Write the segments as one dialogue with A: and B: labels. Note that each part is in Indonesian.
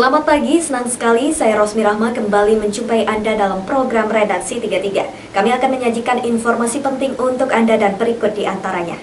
A: Selamat pagi, senang sekali saya Rosmi Rahma kembali menjumpai Anda dalam program Redaksi 33. Kami akan menyajikan informasi penting untuk Anda dan berikut di antaranya.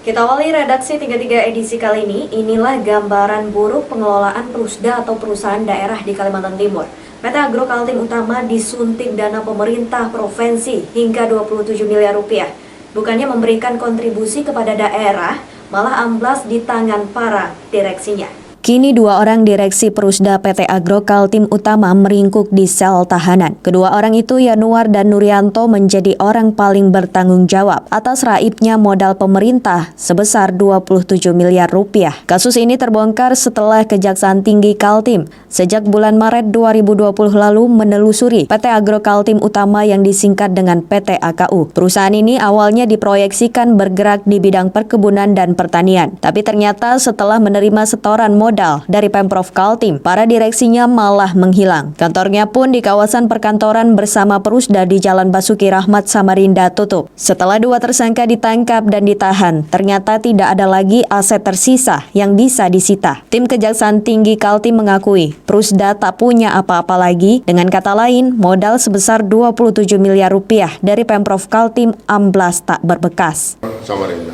A: Kita awali Redaksi 33 edisi kali ini, inilah gambaran buruk pengelolaan Prusda atau perusahaan daerah di Kalimantan Timur. PT Agro Kaltim Utama disuntik dana pemerintah provinsi hingga 27 miliar rupiah. Bukannya memberikan kontribusi kepada daerah, malah amblas di tangan para direksinya.
B: Kini 2 orang direksi Prusda PT Agro Kaltim Utama meringkuk di sel tahanan. Kedua orang itu, Yanuar dan Nurianto, menjadi orang paling bertanggung jawab atas raibnya modal pemerintah sebesar 27 miliar rupiah. Kasus ini terbongkar setelah Kejaksaan Tinggi Kaltim sejak bulan Maret 2020 lalu menelusuri PT Agro Kaltim Utama yang disingkat dengan PT AKU. Perusahaan ini awalnya diproyeksikan bergerak di bidang perkebunan dan pertanian. Tapi ternyata setelah menerima setoran modal dari Pemprov Kaltim, para direksinya malah menghilang. Kantornya pun di kawasan perkantoran bersama Prusda di Jalan Basuki Rahmat Samarinda tutup. Setelah 2 tersangka ditangkap dan ditahan, ternyata tidak ada lagi aset tersisa yang bisa disita. Tim Kejaksaan Tinggi Kaltim mengakui Prusda tak punya apa-apa lagi. Dengan kata lain, modal sebesar 27 miliar rupiah dari Pemprov Kaltim amblas tak berbekas.
C: Samarinda.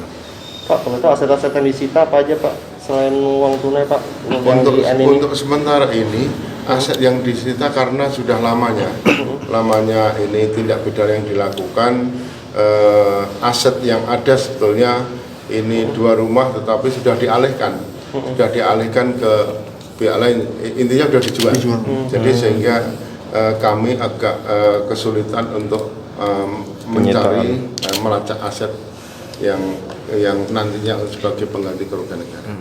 D: Pak, kalau itu aset-aset yang disita apa aja Pak? Selain uang tunai Pak?
C: Untuk sementara ini aset yang disita karena sudah lamanya ini tindak pidana yang dilakukan, aset yang ada sebetulnya ini 2 rumah tetapi sudah dialihkan ke pihak lain, intinya sudah dijual. Jadi sehingga kami agak kesulitan untuk mencari melacak aset yang nantinya sebagai pengganti kerugian negara.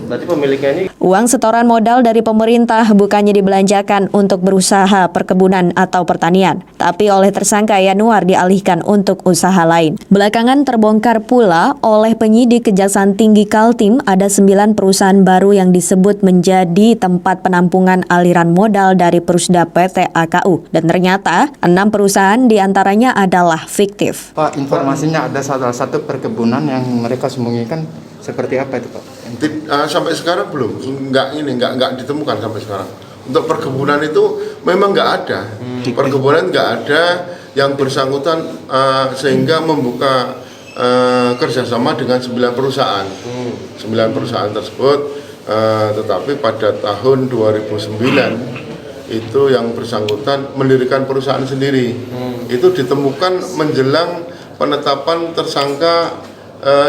D: Berarti pemiliknya ini
B: Uang setoran modal dari pemerintah bukannya dibelanjakan untuk berusaha perkebunan atau pertanian, tapi oleh tersangka Yanuar dialihkan untuk usaha lain. Belakangan terbongkar pula oleh penyidik Kejaksaan Tinggi Kaltim ada 9 perusahaan baru yang disebut menjadi tempat penampungan aliran modal dari Prusda PT AKU. Dan ternyata 6 perusahaan diantaranya adalah fiktif.
E: Pak, informasinya ada salah satu perkebunan yang mereka sembunyikan, seperti apa itu Pak?
C: Sampai sekarang belum, nggak ditemukan sampai sekarang. Untuk perkebunan itu memang nggak ada, perkebunan nggak ada yang bersangkutan sehingga membuka kerjasama dengan 9 perusahaan. 9 perusahaan tersebut, tetapi pada tahun 2009 itu yang bersangkutan mendirikan perusahaan sendiri. Itu ditemukan menjelang penetapan tersangka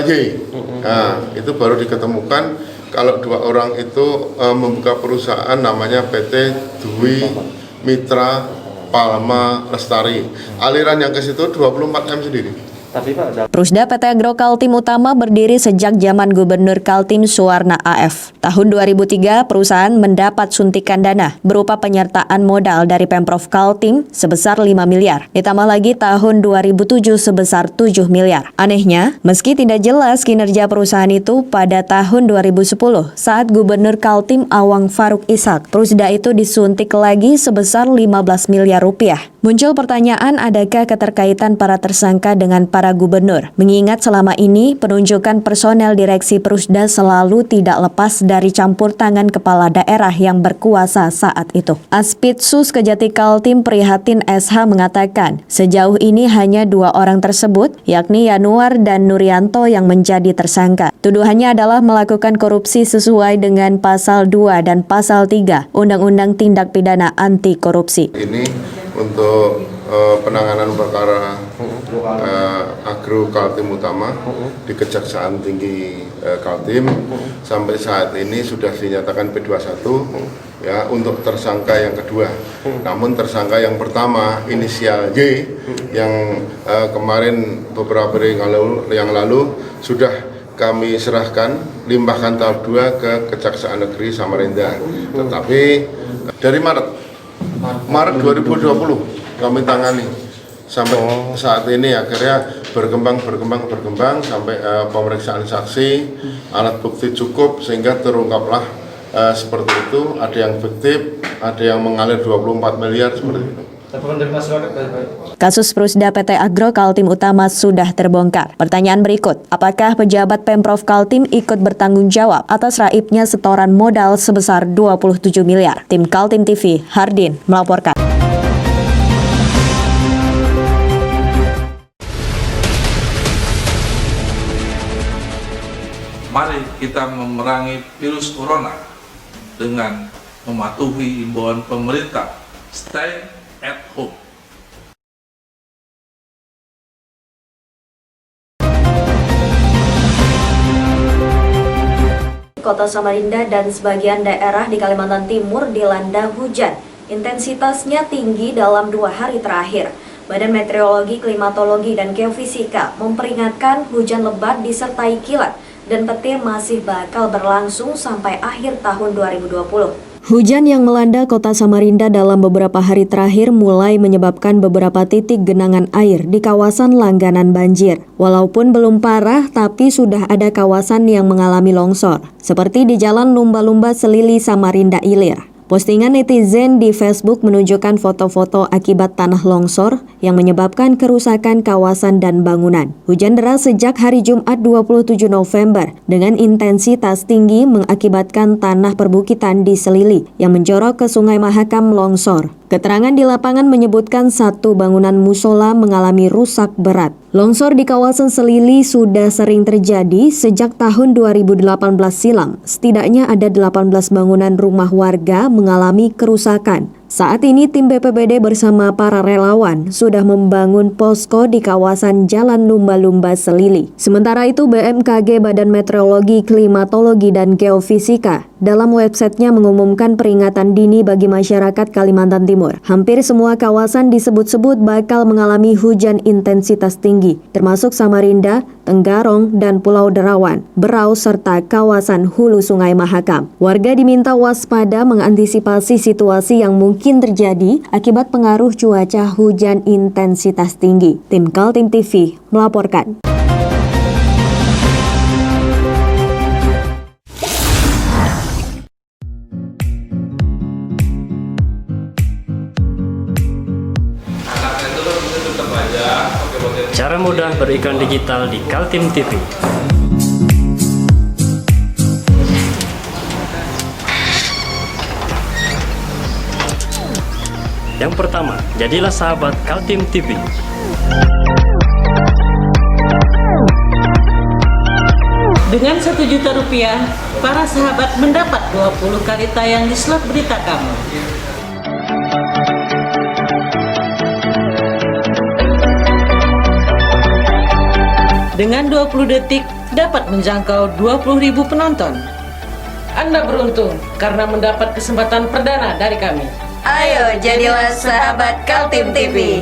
C: Y. Nah, itu baru diketemukan kalau 2 orang itu membuka perusahaan namanya PT Dwi Mitra Palma Lestari. Aliran yang ke situ 24M sendiri.
D: tapi Pak,
B: Prusda PT Agro Kaltim Utama berdiri sejak zaman Gubernur Kaltim Suwarna AF. Tahun 2003, perusahaan mendapat suntikan dana berupa penyertaan modal dari Pemprov Kaltim sebesar 5 miliar. Ditambah lagi tahun 2007 sebesar 7 miliar. Anehnya, meski tidak jelas kinerja perusahaan itu pada tahun 2010 saat Gubernur Kaltim Awang Faruk Ishak, Prusda itu disuntik lagi sebesar 15 miliar rupiah. Muncul pertanyaan, adakah keterkaitan para tersangka dengan para gubernur? Mengingat selama ini penunjukan personel direksi Prusda selalu tidak lepas dari campur tangan kepala daerah yang berkuasa saat itu. Aspidsus Kejati Kaltim Prihatin SH mengatakan, sejauh ini hanya 2 orang tersebut, yakni Yanuar dan Nurianto yang menjadi tersangka. Tuduhannya adalah melakukan korupsi sesuai dengan Pasal 2 dan Pasal 3 Undang-Undang Tindak Pidana Anti Korupsi.
C: Ini untuk penanganan perkara Agro Kaltim Utama di Kejaksaan Tinggi Kaltim sampai saat ini sudah dinyatakan P21 ya untuk tersangka yang kedua. Namun tersangka yang pertama inisial Y yang kemarin beberapa hari yang lalu sudah kami serahkan limpahkan tahap 2 ke Kejaksaan Negeri Samarinda. Tetapi dari Maret 2020 kami tangani sampai saat ini akhirnya berkembang sampai pemeriksaan saksi, alat bukti cukup sehingga terungkaplah seperti itu. Ada yang fiktif, ada yang mengalir 24 miliar seperti itu.
B: Kasus Prusda PT Agro Kaltim Utama sudah terbongkar. Pertanyaan berikut, apakah pejabat Pemprov Kaltim ikut bertanggung jawab atas raibnya setoran modal sebesar 27 miliar? Tim Kaltim TV, Hardin, melaporkan.
F: Mari kita memerangi virus corona dengan mematuhi imbauan pemerintah. Stay at home.
A: Kota Samarinda dan sebagian daerah di Kalimantan Timur dilanda hujan. Intensitasnya tinggi dalam 2 hari terakhir. Badan Meteorologi, Klimatologi, dan Geofisika memperingatkan hujan lebat disertai kilat dan petir masih bakal berlangsung sampai akhir tahun 2020.
B: Hujan yang melanda kota Samarinda dalam beberapa hari terakhir mulai menyebabkan beberapa titik genangan air di kawasan langganan banjir. Walaupun belum parah, tapi sudah ada kawasan yang mengalami longsor, seperti di Jalan Lumba-Lumba Selili Samarinda Ilir. Postingan netizen di Facebook menunjukkan foto-foto akibat tanah longsor yang menyebabkan kerusakan kawasan dan bangunan. Hujan deras sejak hari Jumat 27 November dengan intensitas tinggi mengakibatkan tanah perbukitan di Selili yang menjorok ke Sungai Mahakam longsor. Keterangan di lapangan menyebutkan satu bangunan musola mengalami rusak berat. Longsor di kawasan Selili sudah sering terjadi sejak tahun 2018 silam. Setidaknya ada 18 bangunan rumah warga mengalami kerusakan. Saat ini tim BPBD bersama para relawan sudah membangun posko di kawasan Jalan Lumba-Lumba Selili. Sementara itu BMKG Badan Meteorologi, Klimatologi, dan Geofisika dalam websitenya mengumumkan peringatan dini bagi masyarakat Kalimantan Timur. Hampir semua kawasan disebut-sebut bakal mengalami hujan intensitas tinggi, termasuk Samarinda, Tenggarong, dan Pulau Derawan, Berau, serta kawasan hulu Sungai Mahakam. Warga diminta waspada mengantisipasi situasi yang mungkin terjadi akibat pengaruh cuaca hujan intensitas tinggi. Tim Kaltim TV melaporkan.
G: Cara mudah beriklan digital di Kaltim TV. Yang pertama, jadilah sahabat Kaltim TV.
H: Dengan Rp1.000.000, para sahabat mendapat 20 kali tayang di slot berita kamu. Dengan 20 detik dapat menjangkau 20.000 penonton. Anda beruntung karena mendapat kesempatan perdana dari kami.
A: Ayo jadilah sahabat Kaltim TV.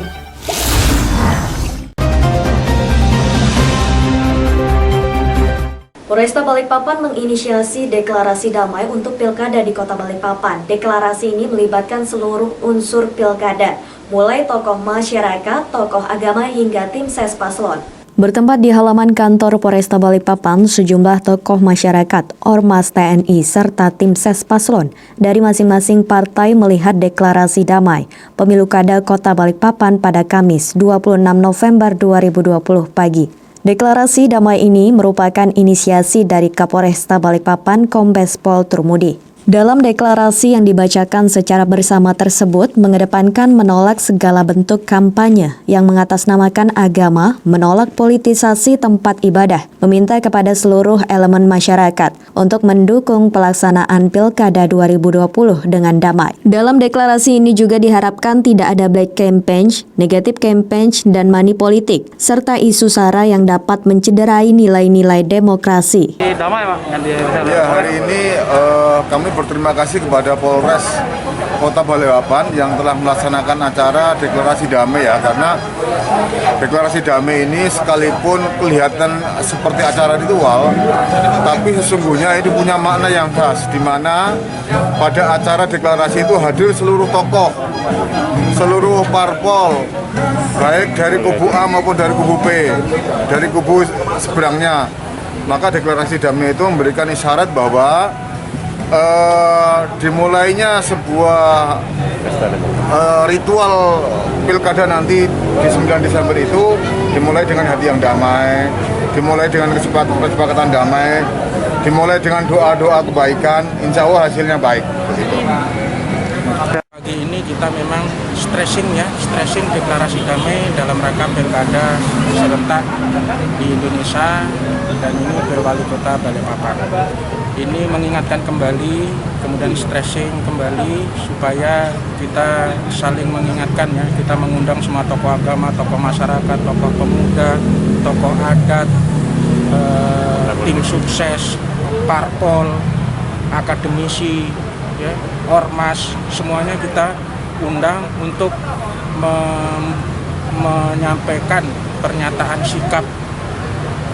A: Polresta Balikpapan menginisiasi deklarasi damai untuk pilkada di Kota Balikpapan. Deklarasi ini melibatkan seluruh unsur pilkada, mulai tokoh masyarakat, tokoh agama hingga tim ses paslon.
B: Bertempat di halaman kantor Polresta Balikpapan, sejumlah tokoh masyarakat, Ormas TNI, serta tim ses paslon dari masing-masing partai melihat deklarasi damai Pemilu Kada Kota Balikpapan pada Kamis 26 November 2020 pagi. Deklarasi damai ini merupakan inisiasi dari Kapolresta Balikpapan Kombes Pol Turmudi. Dalam deklarasi yang dibacakan secara bersama tersebut mengedepankan menolak segala bentuk kampanye yang mengatasnamakan agama, menolak politisasi tempat ibadah, meminta kepada seluruh elemen masyarakat untuk mendukung pelaksanaan Pilkada 2020 dengan damai. Dalam deklarasi ini juga diharapkan tidak ada black campaign, negative campaign, dan money politik, serta isu sara yang dapat mencederai nilai-nilai demokrasi.
I: Damai, Pak.
C: Ya, hari ini kami berterima kasih kepada Polres Kota Balikpapan yang telah melaksanakan acara deklarasi damai ya, karena deklarasi damai ini sekalipun kelihatan seperti acara ritual, tapi sesungguhnya ini punya makna yang khas, di mana pada acara deklarasi itu hadir seluruh tokoh, seluruh parpol, baik dari kubu A maupun dari kubu B, dari kubu seberangnya. Maka deklarasi damai itu memberikan isyarat bahwa
I: dimulainya sebuah ritual pilkada nanti di 9 Desember itu dimulai dengan hati yang damai, dimulai dengan kesepakatan damai, dimulai dengan doa-doa kebaikan, insya Allah hasilnya baik. Begitu.
J: Pagi ini kita memang stressing deklarasi damai dalam rangka pilkada serentak di Indonesia dan ini Wali Kota Balikpapan. Ini mengingatkan kembali, kemudian stressing kembali supaya kita saling mengingatkan ya. Kita mengundang semua tokoh agama, tokoh masyarakat, tokoh pemuda, tokoh adat, tim sukses, parpol, akademisi, ya, ormas, semuanya kita undang untuk menyampaikan pernyataan sikap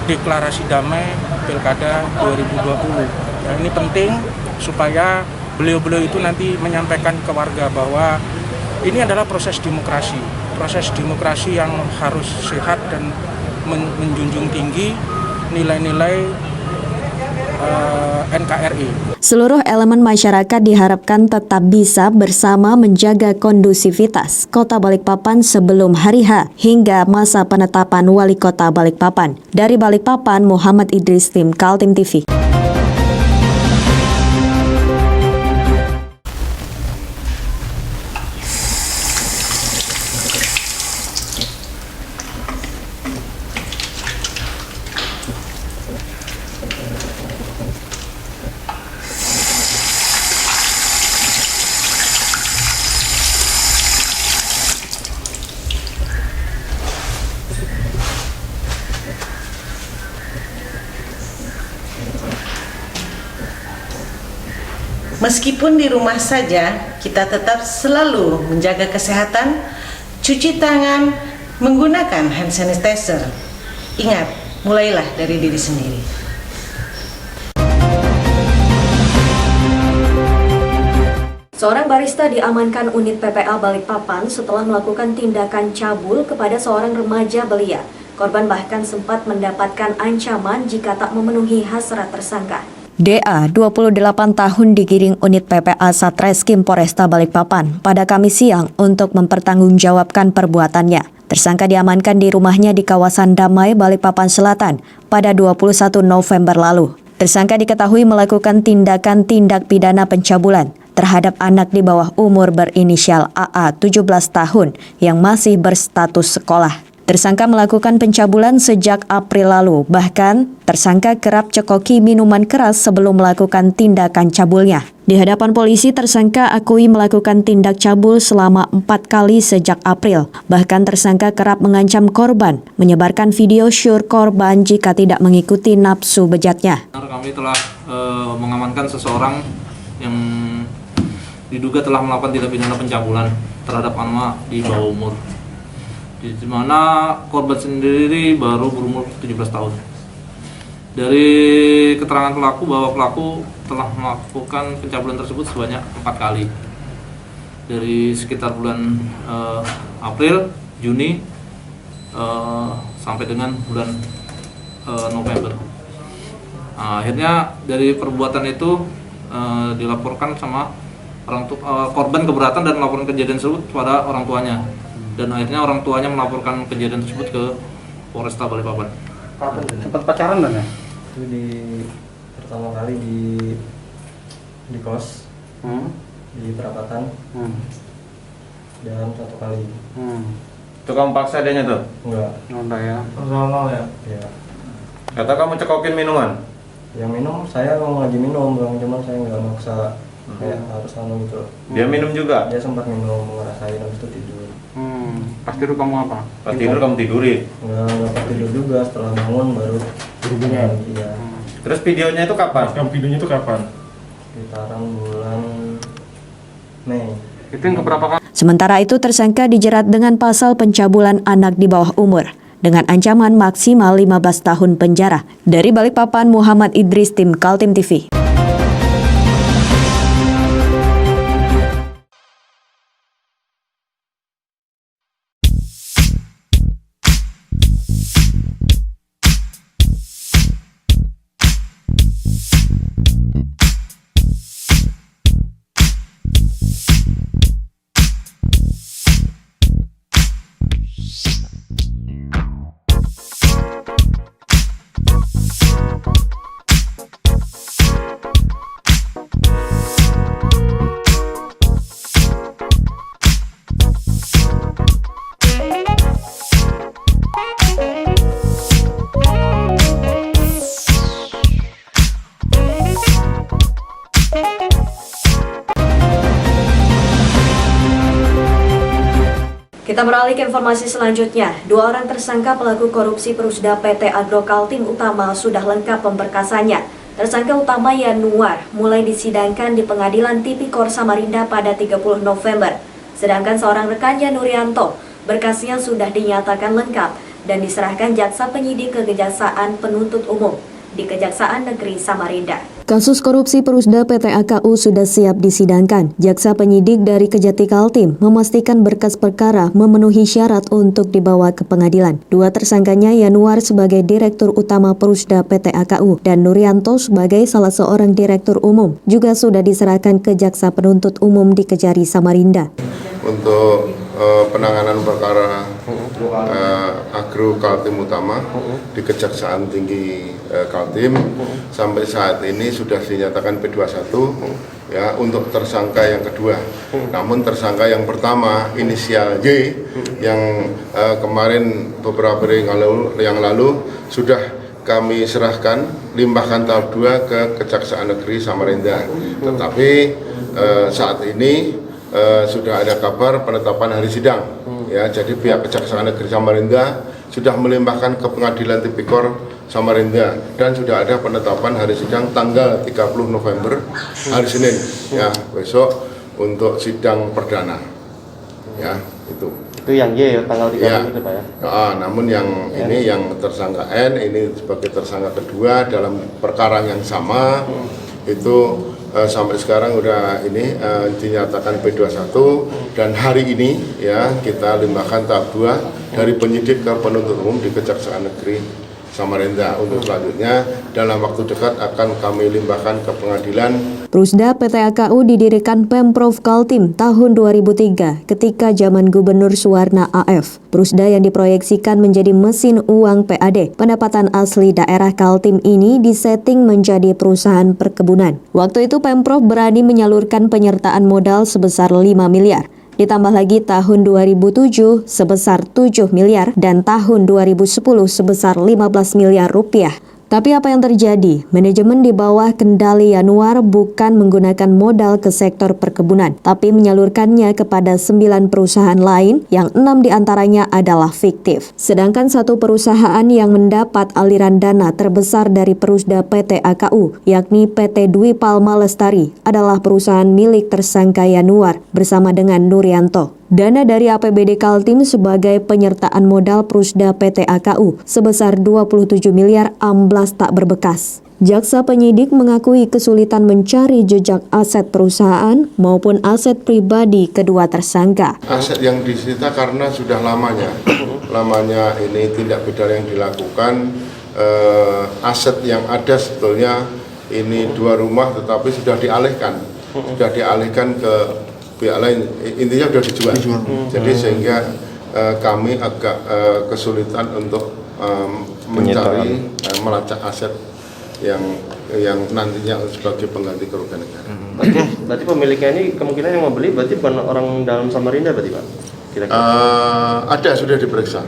J: deklarasi damai Pilkada 2020. Ya, ini penting supaya beliau-beliau itu nanti menyampaikan ke warga bahwa ini adalah proses demokrasi yang harus sehat dan menjunjung tinggi nilai-nilai NKRI.
B: Seluruh elemen masyarakat diharapkan tetap bisa bersama menjaga kondusivitas Kota Balikpapan sebelum Hari H hingga masa penetapan Wali Kota Balikpapan. Dari Balikpapan, Muhammad Idris, tim Kaltim TV.
H: Meskipun di rumah saja, kita tetap selalu menjaga kesehatan, cuci tangan, menggunakan hand sanitizer. Ingat, mulailah dari diri sendiri.
A: Seorang barista diamankan unit PPA Balikpapan setelah melakukan tindakan cabul kepada seorang remaja belia. Korban bahkan sempat mendapatkan ancaman jika tak memenuhi hasrat tersangka.
B: DA, 28 tahun, digiring unit PPA Satreskrim Polresta Balikpapan pada Kamis siang untuk mempertanggungjawabkan perbuatannya. Tersangka diamankan di rumahnya di kawasan Damai, Balikpapan Selatan pada 21 November lalu. Tersangka diketahui melakukan tindak pidana pencabulan terhadap anak di bawah umur berinisial AA 17 tahun yang masih berstatus sekolah. Tersangka melakukan pencabulan sejak April lalu, bahkan tersangka kerap cekoki minuman keras sebelum melakukan tindakan cabulnya. Di hadapan polisi, tersangka akui melakukan tindak cabul selama 4 kali sejak April. Bahkan tersangka kerap mengancam korban, menyebarkan video syur korban jika tidak mengikuti nafsu bejatnya.
F: Kami telah mengamankan seseorang yang diduga telah melakukan tindak pidana pencabulan terhadap anak di bawah umur, di mana korban sendiri baru berumur 17 tahun. Dari keterangan pelaku bahwa pelaku telah melakukan pencabulan tersebut sebanyak 4 kali dari sekitar bulan April, Juni sampai dengan bulan November. Akhirnya dari perbuatan itu dilaporkan sama orang korban keberatan dan melaporkan kejadian tersebut kepada orang tuanya. Dan akhirnya orang tuanya melaporkan kejadian tersebut ke Polresta Balikpapan.
E: Sempat pacaran kan ya?
D: Itu pertama kali di kos, di perapatan, dan 1 kali.
E: Itu kamu paksa adanya tuh?
D: Enggak
E: ya?
D: personal ya? Iya.
E: Kata kamu cekokin minuman?
D: Yang minum, saya mau lagi minum bang, cuman saya nggak maksa. Kayak harus gitu.
E: Dia minum juga?
D: Dia sempat minum, ngerasain, habis itu tidur.
E: Pas tidur kamu apa? Pas tidur kamu tidurin?
D: Nggak pas tidur juga, setelah bangun baru berhubungan. Iya.
E: Terus videonya itu kapan?
I: Videonya itu kapan?
D: Sekitaran bulan Mei.
E: Itu yang keberapa kali?
B: Sementara itu tersangka dijerat dengan pasal pencabulan anak di bawah umur dengan ancaman maksimal 15 tahun penjara. Dari Balikpapan, Muhammad Idris, tim Kaltim TV.
A: Kita beralih ke informasi selanjutnya. 2 orang tersangka pelaku korupsi Prusda PT Agro Kaltim Utama sudah lengkap pemberkasannya. Tersangka utama Yanuar mulai disidangkan di Pengadilan Tipikor Samarinda pada 30 November. Sedangkan seorang rekannya Nurianto, berkasnya sudah dinyatakan lengkap dan diserahkan jaksa penyidik ke Kejaksaan Penuntut Umum di Kejaksaan Negeri Samarinda.
B: Kasus korupsi Prusda PT AKU sudah siap disidangkan. Jaksa penyidik dari Kejati Kaltim memastikan berkas perkara memenuhi syarat untuk dibawa ke pengadilan. 2 tersangkanya Yanuar sebagai Direktur Utama Prusda PT AKU dan Nurianto sebagai salah seorang Direktur Umum juga sudah diserahkan ke Jaksa Penuntut Umum di Kejari Samarinda.
C: Untuk penanganan perkara Agro Kaltim Utama di Kejaksaan Tinggi Kaltim sampai saat ini sudah dinyatakan P21 ya untuk tersangka yang kedua. Namun tersangka yang pertama inisial Y yang kemarin beberapa hari yang lalu sudah kami serahkan limpahkan tahap 2 ke Kejaksaan Negeri Samarinda. Tetapi saat ini sudah ada kabar penetapan hari sidang ya, jadi pihak Kejaksaan Negeri Samarinda sudah melimpahkan ke Pengadilan Tipikor Samarinda dan sudah ada penetapan hari sidang tanggal 30 November hari Senin ya, besok untuk sidang perdana ya. Itu
K: yang Y tanggal 30
C: ya.
K: itu Pak ya.
C: Namun yang ini yang tersangka N ini sebagai tersangka kedua dalam perkara yang sama itu sampai sekarang udah ini dinyatakan P21 dan hari ini ya kita limpahkan tahap 2 dari penyidik ke penuntut umum di Kejaksaan Negeri Samarinda. Untuk selanjutnya dalam waktu dekat akan kami limpahkan ke pengadilan.
B: Prusda PT AKU didirikan Pemprov Kaltim tahun 2003 ketika zaman Gubernur Suwarna AF. Prusda yang diproyeksikan menjadi mesin uang PAD, pendapatan asli daerah Kaltim ini disetting menjadi perusahaan perkebunan. Waktu itu Pemprov berani menyalurkan penyertaan modal sebesar 5 miliar. Ditambah lagi tahun 2007 sebesar 7 miliar dan tahun 2010 sebesar 15 miliar rupiah. Tapi apa yang terjadi? Manajemen di bawah kendali Yanuar bukan menggunakan modal ke sektor perkebunan, tapi menyalurkannya kepada 9 perusahaan lain yang 6 diantaranya adalah fiktif. Sedangkan 1 perusahaan yang mendapat aliran dana terbesar dari Prusda PT AKU, yakni PT Dwi Palma Lestari, adalah perusahaan milik tersangka Yanuar bersama dengan Nurianto. Dana dari APBD Kaltim sebagai penyertaan modal Prusda PT AKU sebesar 27 miliar amblas tak berbekas. Jaksa penyidik mengakui kesulitan mencari jejak aset perusahaan maupun aset pribadi kedua tersangka.
C: Aset yang disita karena sudah lamanya ini tindak pidana yang dilakukan, aset yang ada sebetulnya ini 2 rumah tetapi sudah dialihkan ke pihak lain, intinya sudah dijual. Jadi sehingga kami agak kesulitan untuk mencari melacak aset yang nantinya sebagai pengganti kerugian negara.
K: Oke, berarti pemiliknya ini kemungkinan yang membeli berarti bukan orang dalam Samarinda berarti Pak?
C: Ada, sudah diperiksa,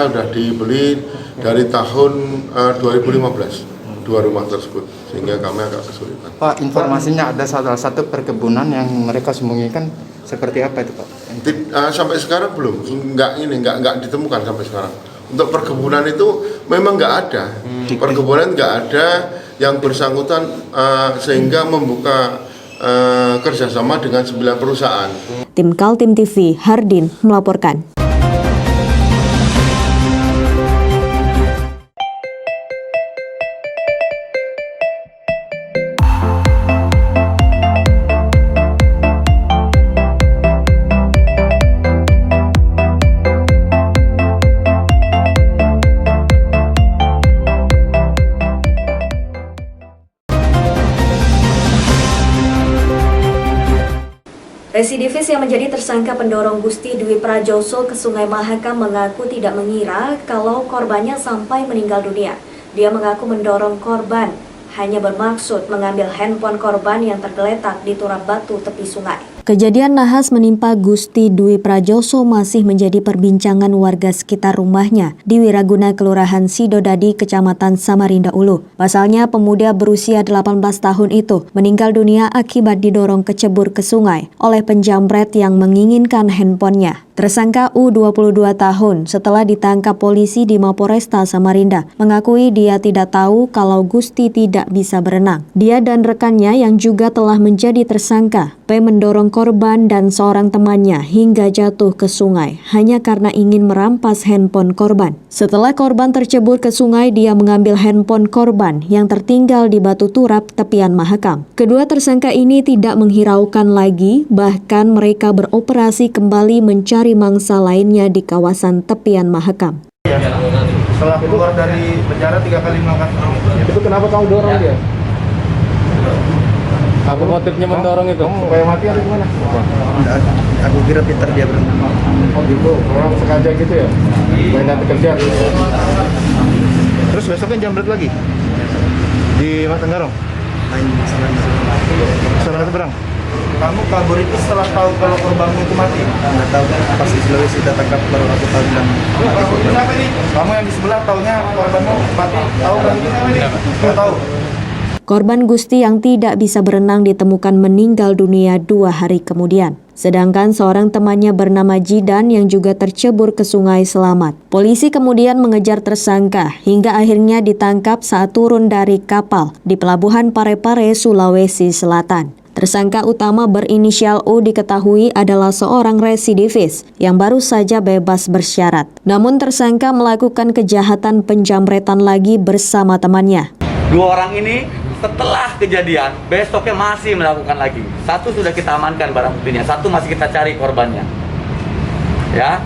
C: sudah dibeli dari tahun 2015. 2 rumah tersebut, sehingga kami agak kesulitan.
E: Pak, informasinya ada salah satu perkebunan yang mereka sembunyikan, seperti apa itu Pak?
C: Sampai sekarang belum, nggak ditemukan sampai sekarang. Untuk perkebunan itu memang nggak ada, perkebunan nggak ada yang bersangkutan sehingga membuka kerjasama dengan 9 perusahaan.
B: Tim Kaltim TV, Hardin melaporkan.
A: Residivis yang menjadi tersangka pendorong Gusti Dwi Prajoso ke Sungai Mahakam mengaku tidak mengira kalau korbannya sampai meninggal dunia. Dia mengaku mendorong korban hanya bermaksud mengambil handphone korban yang tergeletak di turap batu tepi sungai.
B: Kejadian nahas menimpa Gusti Dwi Prajoso masih menjadi perbincangan warga sekitar rumahnya di Wiraguna, Kelurahan Sidodadi, Kecamatan Samarinda Ulu. Pasalnya, pemuda berusia 18 tahun itu meninggal dunia akibat didorong kecebur ke sungai oleh penjamret yang menginginkan handphonenya. Tersangka U 22 tahun setelah ditangkap polisi di Mapolresta Samarinda mengakui dia tidak tahu kalau Gusti tidak bisa berenang. Dia dan rekannya yang juga telah menjadi tersangka, P mendorong korban dan seorang temannya hingga jatuh ke sungai hanya karena ingin merampas handphone korban. Setelah korban tercebur ke sungai, dia mengambil handphone korban yang tertinggal di batu turap tepian Mahakam. Kedua tersangka ini tidak menghiraukan lagi, bahkan mereka beroperasi kembali mencari mangsa lainnya di kawasan tepian Mahakam.
I: Setelah keluar dari penjara 3 kali melakukan
K: Itu kenapa kamu dorong dia? Apa motifnya mendorong itu?
I: kamu supaya mati atau gimana?
D: Aku kira Peter dia berenang.
I: Oh gitu, orang sengaja gitu ya? Supaya nanti kerja. Terus besoknya jam berapa lagi? Di Mas Tenggarong?
D: Main
I: Sana seberang?
D: Kamu kabur itu setelah tahu kalau korbanmu itu mati? Nggak tahu, pas di Sulawesi kita tangkap baru aku tahu bilang.
I: Kamu yang di sebelah tahunya korbanmu mati? Tahu kan? Nggak tahu.
B: Korban Gusti yang tidak bisa berenang ditemukan meninggal dunia 2 hari kemudian. Sedangkan seorang temannya bernama Jidan yang juga tercebur ke sungai selamat. Polisi kemudian mengejar tersangka hingga akhirnya ditangkap saat turun dari kapal di Pelabuhan Parepare, Sulawesi Selatan. Tersangka utama berinisial U diketahui adalah seorang residivis yang baru saja bebas bersyarat. Namun tersangka melakukan kejahatan penjamretan lagi bersama temannya.
L: 2 orang ini setelah kejadian besoknya masih melakukan lagi. 1 sudah kita amankan barang buktinya, 1 masih kita cari korbannya. Ya.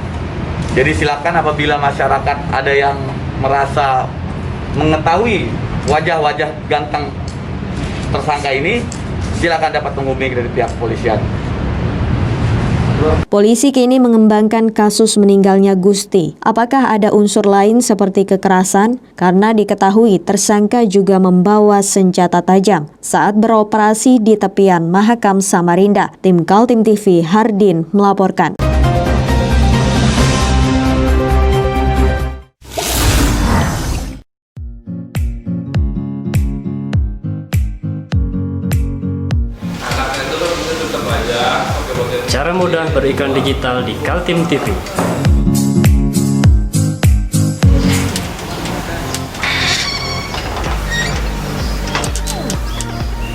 L: Jadi silakan apabila masyarakat ada yang merasa mengetahui wajah-wajah ganteng tersangka ini, silakan dapat menghubungi dari pihak kepolisian.
B: Polisi kini mengembangkan kasus meninggalnya Gusti. Apakah ada unsur lain seperti kekerasan? Karena diketahui tersangka juga membawa senjata tajam saat beroperasi di tepian Mahakam Samarinda. Tim Kaltim TV Hardin melaporkan.
G: Cara mudah beriklan digital di Kaltim TV.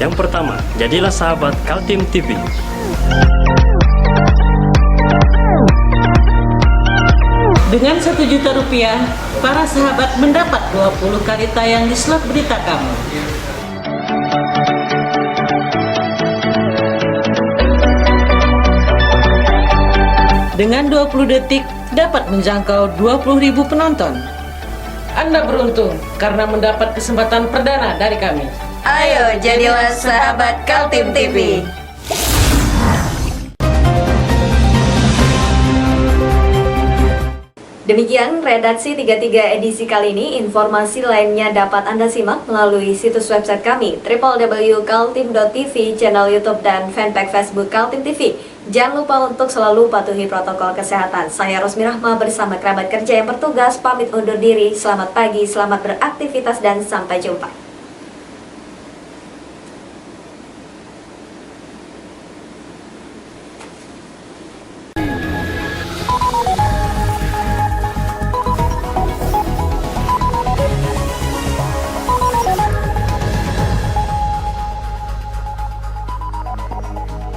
G: Yang pertama, jadilah sahabat Kaltim TV.
H: Dengan Rp1 juta, para sahabat mendapat 20 kali tayang di slot berita kamu. Dengan 20 detik dapat menjangkau 20.000 penonton. Anda beruntung karena mendapat kesempatan perdana dari kami.
A: Ayo jadilah sahabat Kaltim TV. Demikian redaksi 33 edisi kali ini. Informasi lainnya dapat Anda simak melalui situs website kami www.kaltim.tv, channel YouTube dan fanpage Facebook Kaltim TV. Jangan lupa untuk selalu patuhi protokol kesehatan. Saya Rosmi Rahma bersama kerabat kerja yang bertugas pamit undur diri. Selamat pagi, selamat beraktivitas dan sampai jumpa.